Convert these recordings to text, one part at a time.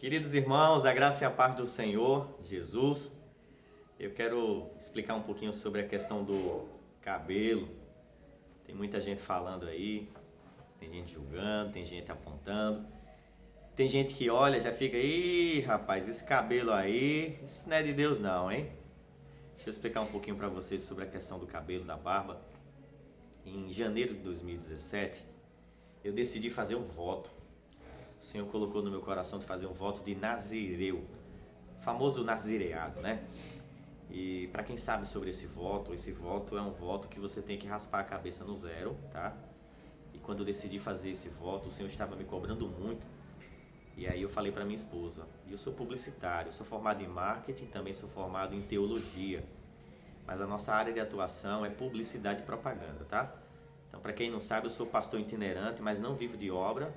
Queridos irmãos, a graça e a paz do Senhor Jesus. Eu quero explicar um pouquinho sobre a questão do cabelo. Tem muita gente falando aí, tem gente julgando, tem gente apontando. Tem gente que olha e já fica, ih, rapaz, esse cabelo aí, isso não é de Deus não, hein? Deixa eu explicar um pouquinho para vocês sobre a questão do cabelo, da barba. Em janeiro de 2017, eu decidi fazer um voto. O Senhor colocou no meu coração de fazer um voto de nazireu, famoso nazireado, né? E para quem sabe sobre esse voto é um voto que você tem que raspar a cabeça no zero, tá? E quando eu decidi fazer esse voto, o Senhor estava me cobrando muito. E aí eu falei para minha esposa, e eu sou publicitário, eu sou formado em marketing, também sou formado em teologia. Mas a nossa área de atuação é publicidade e propaganda, tá? Então, para quem não sabe, eu sou pastor itinerante, mas não vivo de obra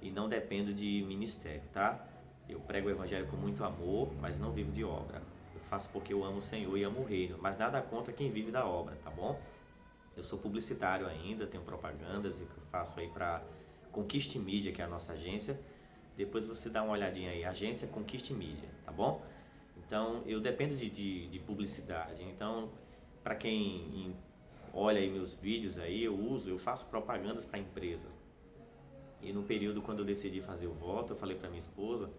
e não dependo de ministério, tá? Eu prego o evangelho com muito amor, mas não vivo de obra. Eu faço porque eu amo o Senhor e amo o reino, mas nada contra quem vive da obra, tá bom? Eu sou publicitário ainda, tenho propagandas que eu faço aí para Conquiste Mídia, que é a nossa agência. Depois você dá uma olhadinha aí, agência Conquiste Mídia, tá bom? Então, eu dependo de publicidade. Então, para quem olha aí meus vídeos aí, eu faço propagandas para empresas. E no período quando eu decidi fazer o voto, eu falei para minha esposa,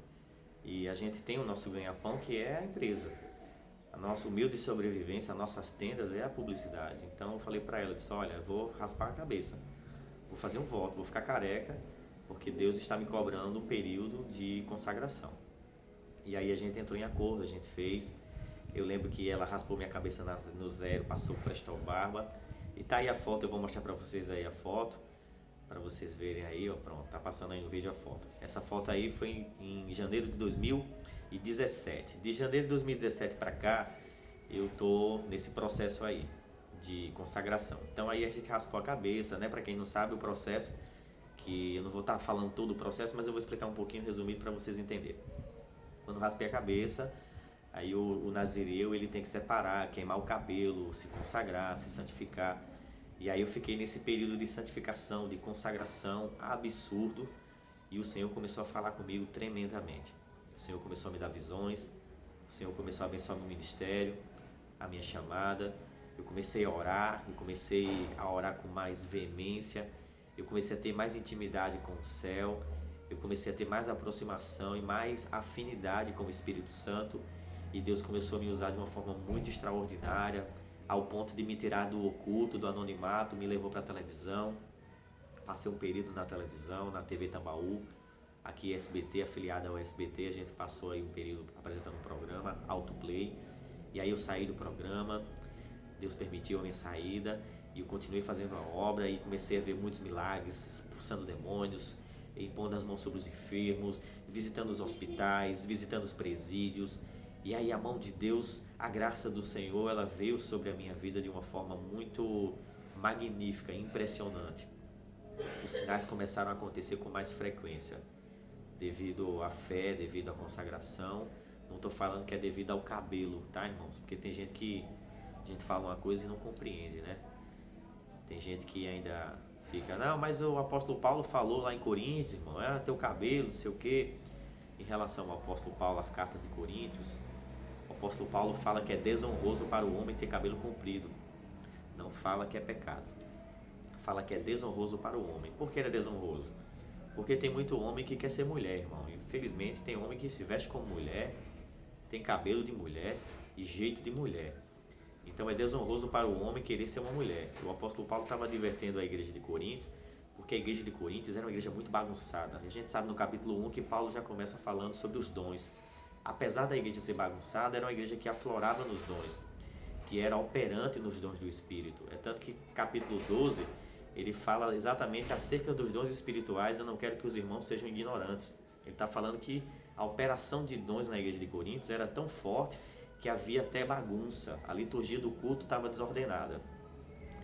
e a gente tem o nosso ganha-pão que é a empresa. A nossa humilde sobrevivência, as nossas tendas é a publicidade. Então eu falei para ela, disse, olha, eu vou raspar a cabeça, vou fazer um voto, vou ficar careca, porque Deus está me cobrando um período de consagração. E aí a gente entrou em acordo, a gente fez. Eu lembro que ela raspou minha cabeça no zero, passou por Prestou Barba. E tá aí a foto, eu vou mostrar para vocês aí a foto, para vocês verem aí, ó, pronto, tá passando aí no vídeo a foto. Essa foto aí foi em janeiro de 2017. De janeiro de 2017 para cá, eu tô nesse processo aí de consagração. Então aí a gente raspou a cabeça, né? Para quem não sabe o processo, que eu não vou estar falando todo o processo, mas eu vou explicar um pouquinho resumido para vocês entenderem. Quando raspei a cabeça, aí o nazireu ele tem que separar, queimar o cabelo, se consagrar, se santificar. E aí eu fiquei nesse período de santificação, de consagração absurdo, e o Senhor começou a falar comigo tremendamente. O Senhor começou a me dar visões, o Senhor começou a abençoar meu ministério, a minha chamada. Eu comecei a orar, com mais veemência, eu comecei a ter mais intimidade com o céu, eu comecei a ter mais aproximação e mais afinidade com o Espírito Santo, e Deus começou a me usar de uma forma muito extraordinária, ao ponto de me tirar do oculto, do anonimato, me levou para a televisão. Passei um período na televisão, na TV Tambaú, aqui SBT, afiliada ao SBT, a gente passou aí um período apresentando um programa, Autoplay, e aí eu saí do programa, Deus permitiu a minha saída, e eu continuei fazendo a obra, e comecei a ver muitos milagres, expulsando demônios, impondo as mãos sobre os enfermos, visitando os hospitais, visitando os presídios. E aí a mão de Deus, a graça do Senhor, ela veio sobre a minha vida de uma forma muito magnífica, impressionante. Os sinais começaram a acontecer com mais frequência, devido à fé, devido à consagração. Não estou falando que é devido ao cabelo, tá, irmãos? Porque tem gente que a gente fala uma coisa e não compreende, né? Tem gente que ainda fica, não, mas o apóstolo Paulo falou lá em Coríntios, irmão, teu cabelo, não sei o quê. Em relação ao apóstolo Paulo, as cartas de Coríntios, o apóstolo Paulo fala que é desonroso para o homem ter cabelo comprido. Não fala que é pecado. Fala que é desonroso para o homem. Por que ele é desonroso? Porque tem muito homem que quer ser mulher, irmão. Infelizmente tem homem que se veste como mulher, tem cabelo de mulher e jeito de mulher. Então é desonroso para o homem querer ser uma mulher. O apóstolo Paulo estava advertendo a igreja de Coríntios, porque a igreja de Coríntios era uma igreja muito bagunçada. A gente sabe no capítulo 1 que Paulo já começa falando sobre os dons. Apesar da igreja ser bagunçada, era uma igreja que aflorava nos dons, que era operante nos dons do Espírito. É tanto que capítulo 12, ele fala exatamente acerca dos dons espirituais. Eu não quero que os irmãos sejam ignorantes. Ele está falando que a operação de dons na igreja de Coríntios era tão forte que havia até bagunça. A liturgia do culto estava desordenada.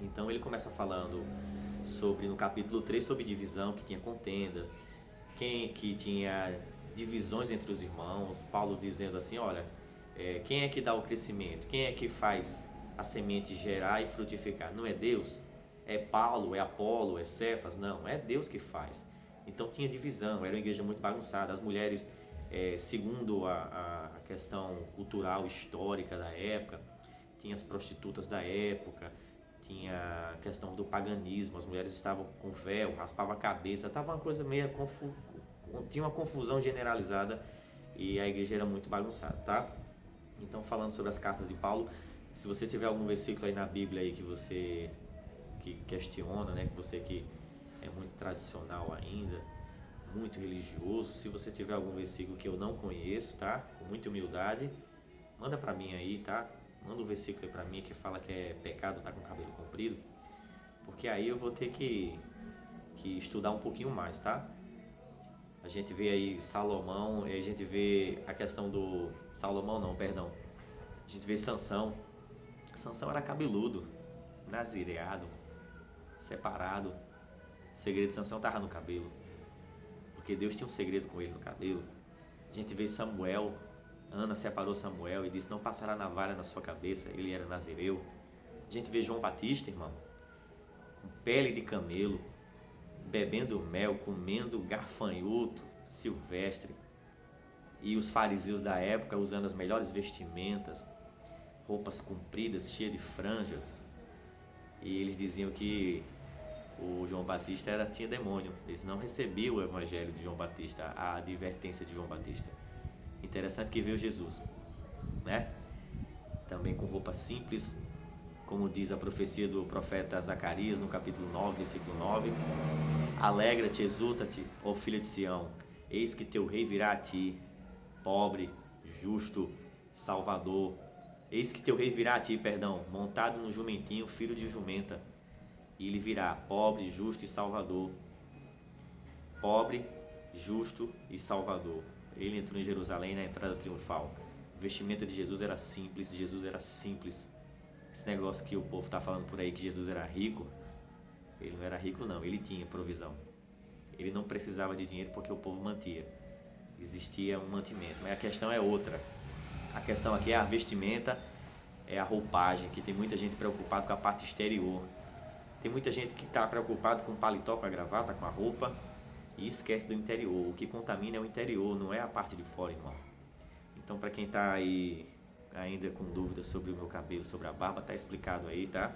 Então ele começa falando sobre, no capítulo 3, sobre divisão, que tinha contenda, que tinha divisões entre os irmãos. Paulo dizendo assim, olha, quem é que dá o crescimento? Quem é que faz a semente gerar e frutificar? Não é Deus? É Paulo, é Apolo, é Cefas? Não, é Deus que faz. Então tinha divisão, era uma igreja muito bagunçada. As mulheres segundo a questão cultural, histórica da época. Tinha as prostitutas da época, tinha a questão do paganismo, as mulheres estavam com véu, raspavam a cabeça, estava uma coisa meio tinha uma confusão generalizada e a igreja era muito bagunçada, tá? Então, falando sobre as cartas de Paulo, se você tiver algum versículo aí na Bíblia aí que você que questiona, né, que você que é muito tradicional ainda, muito religioso, se você tiver algum versículo que eu não conheço, tá? Com muita humildade, manda pra mim aí, tá? Manda um versículo aí pra mim que fala que é pecado estar com o cabelo comprido, porque aí eu vou ter que estudar um pouquinho mais, tá? A gente vê aí Salomão, a gente vê a questão do... Salomão não, perdão. A gente vê Sansão. Sansão era cabeludo, nazireado, separado. O segredo de Sansão estava no cabelo, porque Deus tinha um segredo com ele no cabelo. A gente vê Samuel, Ana separou Samuel e disse: não passará navalha na sua cabeça, ele era nazireu. A gente vê João Batista, irmão, com pele de camelo, bebendo mel, comendo gafanhoto silvestre. E os fariseus da época usando as melhores vestimentas, roupas compridas, cheias de franjas. E eles diziam que o João Batista tinha demônio. Eles não recebiam o evangelho de João Batista, a advertência de João Batista. Interessante que veio Jesus, né? Também com roupa simples, como diz a profecia do profeta Zacarias no capítulo 9, versículo 9. Alegra-te, exulta-te, ó filha de Sião, eis que teu rei virá a ti, pobre, justo, salvador. Eis que teu rei virá a ti, montado no jumentinho, filho de jumenta. E ele virá, pobre, justo e salvador. Pobre, justo e salvador. Ele entrou em Jerusalém na entrada triunfal. O vestimento de Jesus era simples, Esse negócio que o povo está falando por aí que Jesus era rico, ele não era rico não, ele tinha provisão. Ele não precisava de dinheiro porque o povo mantia. Existia um mantimento, mas a questão é outra. A questão aqui é a vestimenta, é a roupagem, que tem muita gente preocupada com a parte exterior. Tem muita gente que está preocupado com o paletó, com a gravata, com a roupa e esquece do interior. O que contamina é o interior, não é a parte de fora, irmão. Então, para quem está aí ainda com dúvidas sobre o meu cabelo, sobre a barba, tá explicado aí, tá?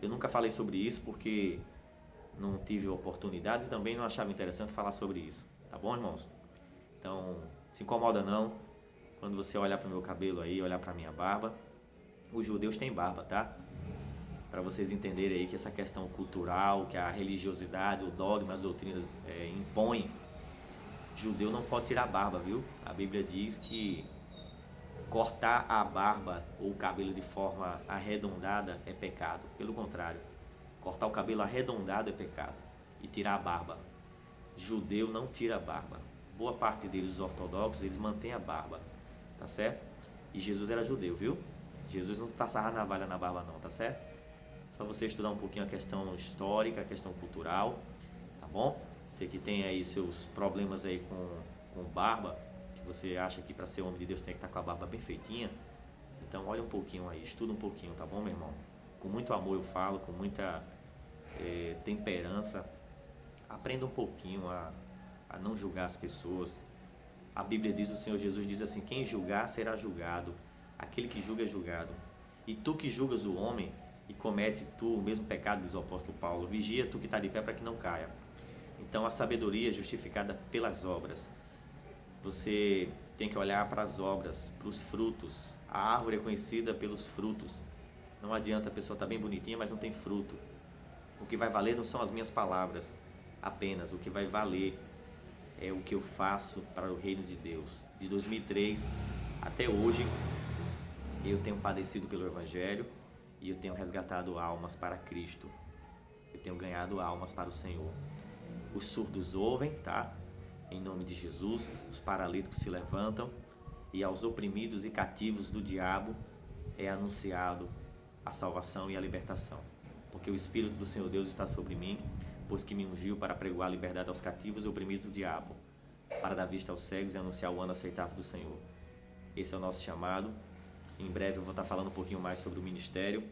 Eu nunca falei sobre isso porque não tive oportunidade e também não achava interessante falar sobre isso, tá bom, irmãos? Então, se incomoda não quando você olhar para o meu cabelo aí, olhar para minha barba. Os judeus têm barba, tá? Para vocês entenderem aí que essa questão cultural, que a religiosidade, o dogma, as doutrinas impõem, judeu não pode tirar a barba, viu? A Bíblia diz que cortar a barba ou o cabelo de forma arredondada é pecado. Pelo contrário, cortar o cabelo arredondado é pecado. E tirar a barba. Judeu não tira a barba. Boa parte deles, os ortodoxos, eles mantêm a barba, tá certo? E Jesus era judeu, viu? Jesus não passava navalha na barba não, tá certo? Só você estudar um pouquinho a questão histórica, a questão cultural, tá bom? Você que tem aí seus problemas aí com barba, que você acha que para ser homem de Deus tem que estar com a barba bem feitinha, então olha um pouquinho aí, estuda um pouquinho, tá bom, meu irmão? Com muito amor eu falo, com muita temperança. Aprenda um pouquinho a não julgar as pessoas. A Bíblia diz, o Senhor Jesus diz assim: quem julgar será julgado, aquele que julga é julgado. E tu que julgas o homem e comete tu o mesmo pecado, diz o apóstolo Paulo, vigia tu que está de pé para que não caia. Então a sabedoria é justificada pelas obras. Você tem que olhar para as obras, para os frutos. A árvore é conhecida pelos frutos. Não adianta a pessoa estar bem bonitinha, mas não tem fruto. O que vai valer não são as minhas palavras apenas, o que vai valer é o que eu faço para o reino de Deus. De 2003 até hoje, eu tenho padecido pelo Evangelho e eu tenho resgatado almas para Cristo. Eu tenho ganhado almas para o Senhor. Os surdos ouvem, tá? Em nome de Jesus. Os paralíticos se levantam e aos oprimidos e cativos do diabo é anunciado a salvação e a libertação. Porque o Espírito do Senhor Deus está sobre mim, pois que me ungiu para pregoar a liberdade aos cativos e oprimidos do diabo, para dar vista aos cegos e anunciar o ano aceitável do Senhor. Esse é o nosso chamado. Em breve eu vou estar falando um pouquinho mais sobre o ministério.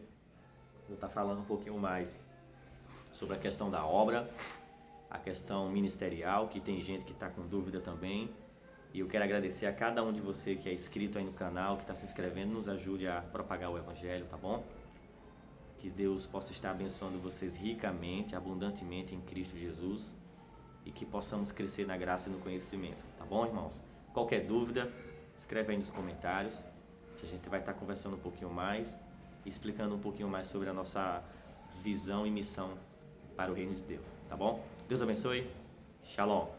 Vou estar falando um pouquinho mais sobre a questão da obra, a questão ministerial, que tem gente que está com dúvida também. E eu quero agradecer a cada um de você que é inscrito aí no canal, que está se inscrevendo, nos ajude a propagar o Evangelho, tá bom? Que Deus possa estar abençoando vocês ricamente, abundantemente em Cristo Jesus e que possamos crescer na graça e no conhecimento, tá bom, irmãos? Qualquer dúvida, escreve aí nos comentários, que a gente vai estar conversando um pouquinho mais, explicando um pouquinho mais sobre a nossa visão e missão para o reino de Deus, tá bom? Deus abençoe, shalom!